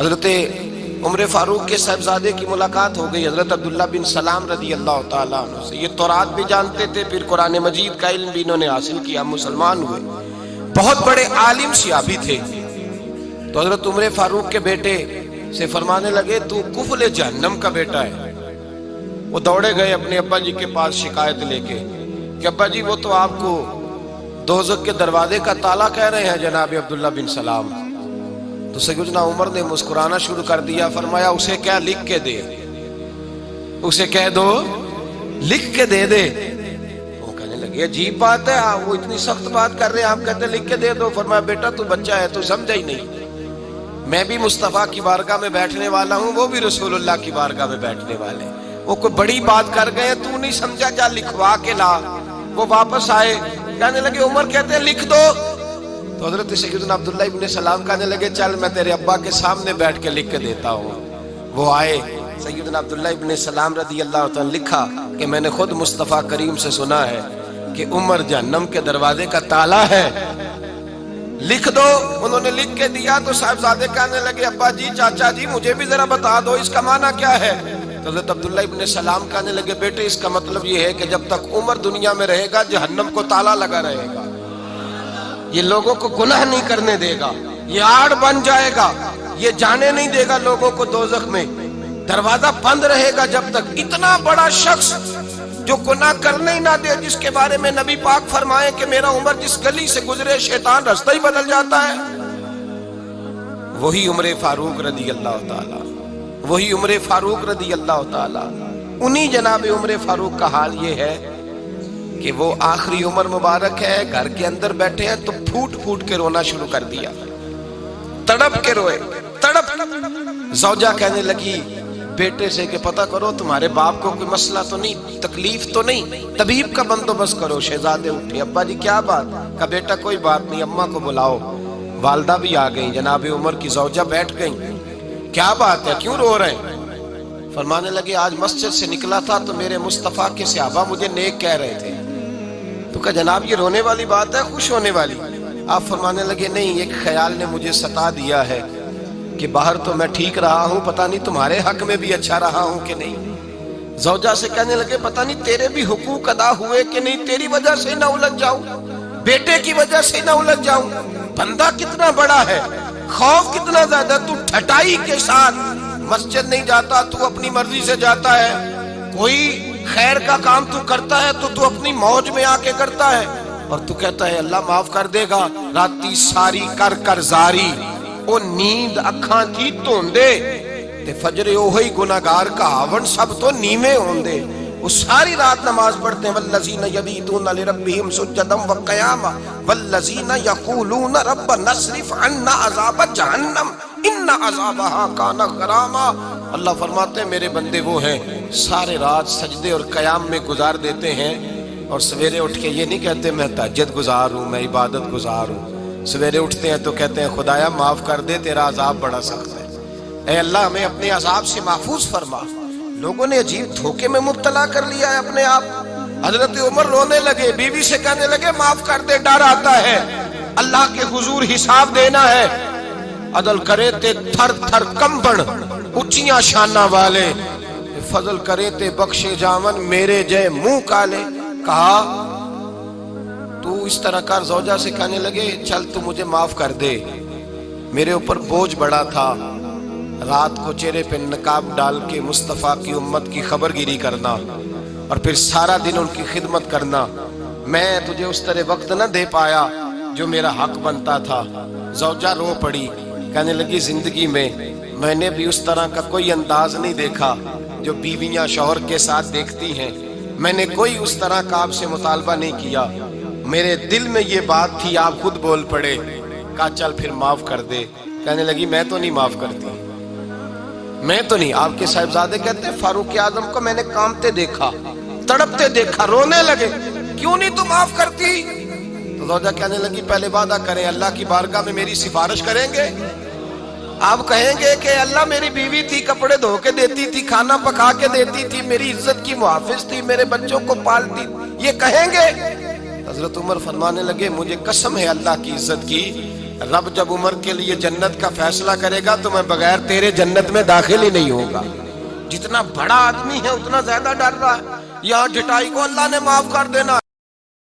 حضرت عمر فاروق کے صاحبزادے کی ملاقات ہو گئی حضرت عبداللہ بن سلام رضی اللہ تعالیٰ عنہ سے۔ یہ تورات بھی جانتے تھے، پھر قرآن مجید کا علم بھی انہوں نے حاصل کیا، مسلمان ہوئے، بہت بڑے عالم صحابی تھے۔ تو حضرت عمر فاروق کے بیٹے سے فرمانے لگے تو کفل جہنم کا بیٹا ہے۔ وہ دوڑے گئے اپنے ابا جی کے پاس شکایت لے کے کہ ابا جی وہ تو آپ کو دوزخ کے دروازے کا تالا کہہ رہے ہیں جناب عبداللہ بن سلام۔ تو سیدنا عمر نے مسکرانا شروع کر دیا، فرمایا اسے کیا لکھ کے دے، اسے کہہ دو لکھ کے دے دے۔ وہ کہنے لگے عجیب بات ہے، وہ اتنی سخت بات کر رہے ہیں، آپ کہتے لکھ کے دے دو۔ فرمایا بیٹا تو بچہ ہے، تو سمجھا ہی نہیں، میں بھی مصطفیٰ کی بارگاہ میں بیٹھنے والا ہوں، وہ بھی رسول اللہ کی بارگاہ میں بیٹھنے والے، وہ کوئی بڑی بات کر گئے، تو نہیں سمجھا، جا لکھوا کے لا۔ وہ واپس آئے، کہنے لگے عمر کہتے ہیں لکھ دو۔ تو حضرت سیدنا عبداللہ ابن سلام کہنے لگے چل میں تیرے ابا کے سامنے بیٹھ کے لکھ کے دیتا ہوں۔ وہ آئے، سیدنا عبداللہ ابن سلام رضی اللہ تعالیٰ لکھا کہ میں نے خود مصطفیٰ کریم سے سنا ہے کہ عمر جہنم کے دروازے کا تالا ہے، لکھ دو۔ انہوں نے لکھ کے دیا تو صاحبزادے کہنے لگے ابا جی چاچا جی مجھے بھی ذرا بتا دو اس کا معنی کیا ہے۔ تو حضرت عبداللہ ابن سلام کہنے لگے بیٹے اس کا مطلب یہ ہے کہ جب تک عمر دنیا میں رہے گا جہنم کو تالا لگا رہے گا، یہ لوگوں کو گناہ نہیں کرنے دے گا، یہ آڑ بن جائے گا، یہ جانے نہیں دے گا لوگوں کو دوزخ میں، دروازہ بند رہے گا جب تک۔ اتنا بڑا شخص جو گناہ کرنے ہی نہ دے، جس کے بارے میں نبی پاک فرمائے کہ میرا عمر جس گلی سے گزرے شیطان رستہ ہی بدل جاتا ہے، وہی عمر فاروق رضی اللہ تعالیٰ، وہی عمر فاروق رضی اللہ تعالیٰ۔ انہی جناب عمر فاروق کا حال یہ ہے کہ وہ آخری عمر مبارک ہے، گھر کے اندر بیٹھے ہیں تو پھوٹ پھوٹ کے رونا شروع کر دیا، تڑپ کے روئے، تڑپ۔ زوجہ کہنے لگی بیٹے سے کہ پتہ کرو تمہارے باپ کو کوئی مسئلہ تو نہیں، تکلیف تو نہیں، طبیب کا بندوبست کرو۔ شہزادے اٹھے، ابا جی کیا بات؟ کہا بیٹا کوئی بات نہیں، اماں کو بلاؤ۔ والدہ بھی آ گئی، جناب عمر کی زوجہ بیٹھ گئی، کیا بات ہے کیوں رو رہے ہیں؟ فرمانے لگے آج مسجد سے نکلا تھا تو میرے مصطفیٰ کے صحابہ مجھے نیک کہہ رہے تھے۔ تو کہا جناب یہ رونے والی بات ہے خوش ہونے والی؟ آپ فرمانے لگے نہیں، ایک خیال نے مجھے ستا دیا ہے کہ باہر تو میں ٹھیک رہا ہوں، پتہ نہیں تمہارے حق میں بھی اچھا رہا ہوں کہ نہیں۔ زوجہ سے کہنے لگے پتہ نہیں تیرے بھی حقوق ادا ہوئے کہ نہیں، تیری وجہ سے نہ الجھ جاؤں، بیٹے کی وجہ سے نہ الجھ جاؤں۔ بندہ کتنا بڑا ہے، خوف کتنا زیادہ، تو ٹھٹائی کے ساتھ مسجد نہیں جاتا، تو اپنی مرضی سے جاتا ہے، کوئی خیر کا کام تو کرتا ہے تو اپنی موج میں آ کے کرتا ہے، اور تو کہتا ہے اللہ معاف کر دے گا۔ راتی ساری کر کر زاری، او نیند اکھاں تھی توندے تے فجر اوہی گناہگار کا ہاون سب تو نیویں ہوندے۔ وہ ساری رات نماز پڑھتے ہیں، والذین یبیتون لربہم سجدا وقیاما والذین یقولون ربنا اصرف عنا عذاب جہنم ان عذابہا کان غراما۔ اللہ فرماتے ہیں میرے بندے وہ ہیں سارے رات سجدے اور قیام میں گزار دیتے ہیں، اور سویرے اٹھ کے یہ نہیں کہتے میں تہجد گزار ہوں، میں عبادت گزار ہوں۔ سویرے اٹھتے ہیں تو کہتے ہیں خدایا معاف کر دے، تیرا عذاب بڑا سخت ہے، اے اللہ ہمیں اپنے عذاب سے محفوظ فرما۔ لوگوں نے عجیب دھوکے میں مبتلا کر لیا ہے اپنے آپ۔ حضرت عمر رونے لگے، بیوی سے کہنے لگے معاف کر دے، ڈر آتا ہے، اللہ کے حضور حساب دینا ہے۔ عدل کرے تے تھر تھر کمبن اچیاں شانہ والے، فضل کرے تے بخشے جاون میرے جے منہ کالے۔ کہا تو اس طرح کر، زوجہ سے کہنے لگے چل تو مجھے معاف کر دے، میرے اوپر بوجھ بڑا تھا، رات کو چہرے پہ نقاب ڈال کے مصطفیٰ کی امت کی خبر گیری کرنا اور پھر سارا دن ان کی خدمت کرنا، میں تجھے اس طرح وقت نہ دے پایا جو میرا حق بنتا تھا۔ زوجہ رو پڑی، کہنے لگی زندگی میں نے بھی اس طرح کا کوئی انداز نہیں دیکھا جو بیویاں شوہر کے ساتھ دیکھتی ہیں، میں نے کوئی اس طرح کا آپ سے مطالبہ نہیں کیا، میرے دل میں یہ بات تھی، آپ خود بول پڑے۔ کہا چل پھر معاف کر دے۔ کہنے لگی میں تو نہیں معاف کرتی، میں تو نہیں۔ آپ کے صاحبزادے کہتے ہیں فاروق اعظم کو میں نے کامتے دیکھا، تڑپتے دیکھا، رونے لگے، کیوں نہیں تو معاف کرتی؟ تو زوجہ کہنے لگی پہلے وعدہ کریں اللہ کی بارگاہ میں میری سفارش کریں گے، آپ کہیں گے کہ اللہ میری بیوی تھی، کپڑے دھو کے دیتی تھی، کھانا پکا کے دیتی تھی، میری عزت کی محافظ تھی، میرے بچوں کو پالتی، یہ کہیں گے؟ حضرت عمر فرمانے لگے مجھے قسم ہے اللہ کی عزت کی رب جب عمر کے لیے جنت کا فیصلہ کرے گا تو میں بغیر تیرے جنت میں داخل ہی نہیں ہوگا۔ جتنا بڑا آدمی ہے اتنا زیادہ ڈر رہا ہے، یہاں ڈٹائی کو اللہ نے معاف کر دینا